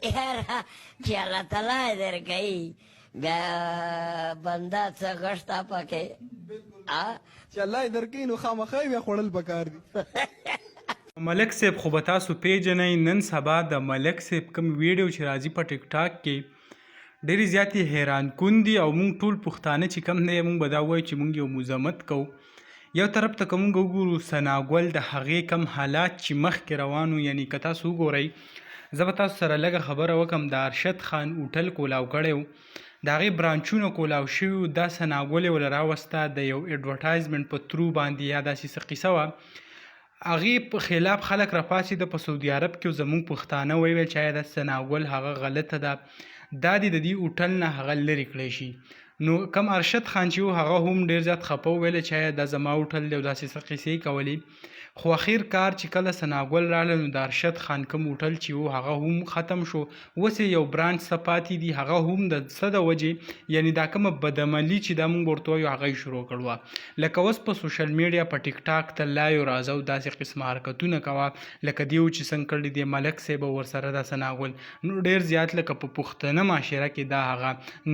یاره چې الله تعالی یې درکوي بیا بنده څه غشته پکې چې الله یې درکوي نو خامخا یې بیا خوړل پکار دي. ملک صاحب خو به تاسو پیژنئ. نن سبا د ملک صاحب کوم ویډیو چې راځي په ټیک ټاک کې ډېرې زیاتې حیران کن دي او موږ ټول پښتانه چې کم دی موږ به دا وایو چې موږ یو مذمت کوو. یو طرف ته که موږ وګورو ثناګل د هغې کم حالات چې مخکې روان وو، یعنې که تاسو وګورئ زه به تاسو سره لږه خبره وکړم. د ارشد خان هوټل کولاو کړی و، د هغې برانچونه کولاو شوي وو. دا ثناګل یې ورله راوسته د یو اډورټایزمنټ په ترو باندې یا داسې څه قیصه وه. هغې په خلاف خلک راپاڅېده په سعودي عرب کې زموږ پښتانه ویل چې آیا دا ثناګل هغه غلطه ده، دا دې د دې هوټل نه هغه لرې کړی شي. نو کم ارشد خان چې و هغه هم ډېر زیات خفه وویل چې آیا دا زما هوټل دی او داسې څه قیسې کولې. خو اخر کار چې کله ثناګل راغله نو د ارشد خان کوم هوټل چې و هغه هم ختم شو. اوس یې یو برانچ څه پاتې دي، هغه هم د څه د وجې یعنې دا کومه بدعملي چې دا موږ ورته وایو هغه یې شروع کړوه. لکه اوس په سوشل میډیا په ټیک ټاک ته لایو راځه او داسې قسمه حرکتونه کوه لکه دیو چې څنګه کړي دی ملک صاحب او ورسره دا ثناګل. نو ډېر زیات لکه په پښتنه معاشره کې دا هغه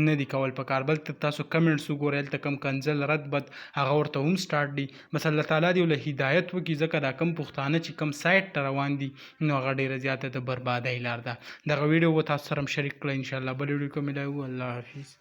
نه دي کول پکار. بلکې تاسو کمنټس وګورئ هلته کوم کنځل رد بد هغه ورته هم سټارټ دي. بس الله تعالی دې له هدایت وکړي، ځکه دا کم پښتانه چې کم سایټ ته روان دي نو هغه ډېره زیاته د بربادۍ لار ده. دغه ویډیو به تاسو سره هم شریک کړئ انشاءالله. بل ویډیو کې ملایو. الله حافظ.